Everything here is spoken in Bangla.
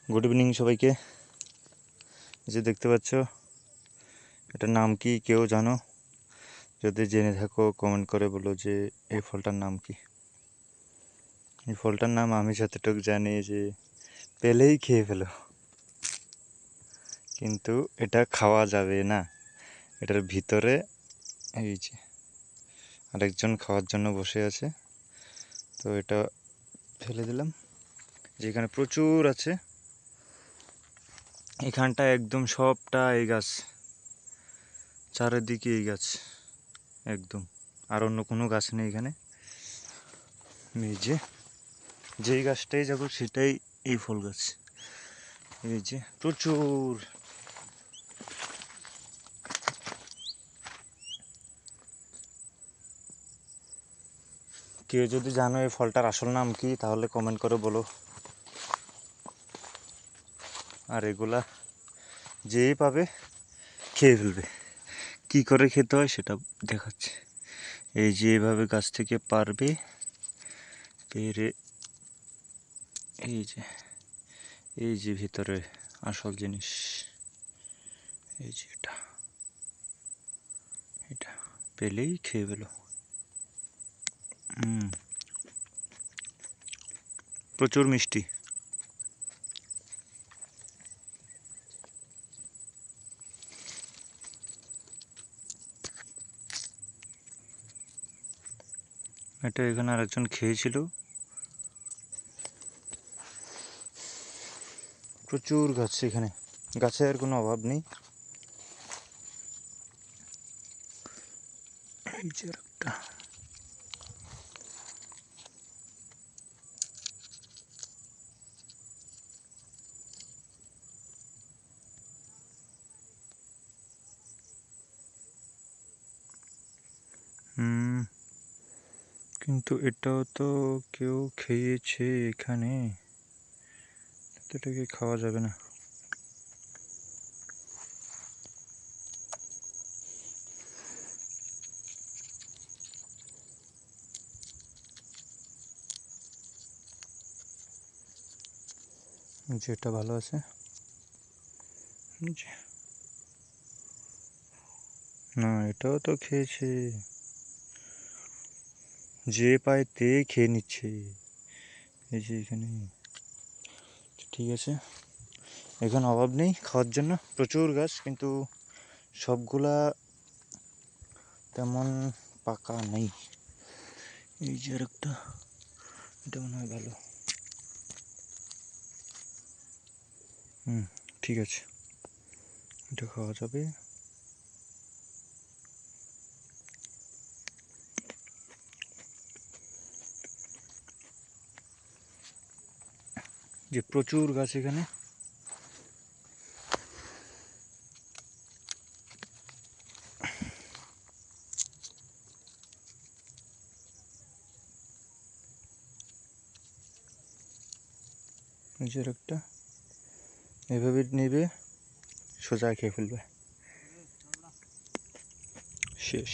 গুড ইভিনিং সবাইকে। যে দেখতে পাচ্ছ এটার নাম কি কেউ জানো? যদি জেনে থাকো কমেন্ট করে বলো যে এই ফলটার নাম কি। এই ফলটার নাম আমি যতটুকু জানি যে পেলেই খেয়ে ফেলো, কিন্তু এটা খাওয়া যাবে না। এটার ভিতরে এই যে আরেকজন খাওয়ার জন্য বসে আছে, তো এটা ফেলে দিলাম। যেখানে প্রচুর আছে, এখানটা একদম সবটা এই গাছ, চারিদিকে এই গাছ একদম, আর অন্য কোনো গাছ নেই এখানে। এই যে যেই গাছটাই যাবো সেটাই এই ফল গাছ। এই যে প্রচুর। কেউ যদি জানো এই ফলটার আসল নাম কি তাহলে কমেন্ট করে বলো। আর এগুলা যেই পাবে খেয়ে ফেলবে। কি করে খেতে হয় সেটা দেখাচ্ছে। এই যে এভাবে গাছ থেকে পারবে, পেরে এই যে ভিতরে আসল জিনিস, এই যে এটা এটা পেলেই খেয়ে ফেলো। প্রচুর মিষ্টি। এটা এখানে আরেকজন খেয়েছিল। প্রচুর গাছ এখানে, গাছের কোনো অভাব নেই। এই যে একটা কিন্তু এটাও তো কেউ খেয়েছে এখানে, এটাকে খাওয়া যাবে না। যেটা ভালো আছে না, এটাও তো খেয়েছে, যে পায় তে খেয়ে নিচ্ছে। এই যে এখানে, ঠিক আছে, এখন অভাব নেই খাওয়ার জন্য, প্রচুর গাছ, কিন্তু সবগুলা তেমন পাকা নেই। এই যে একটা, এটা মনে হয় ভালো। ঠিক আছে, এটা খাওয়া যাবে। যে প্রচুর গাছ এখানে, নিজের একটা এভাবে নেবে, সোজা খেয়ে ফেলবে, শেষ।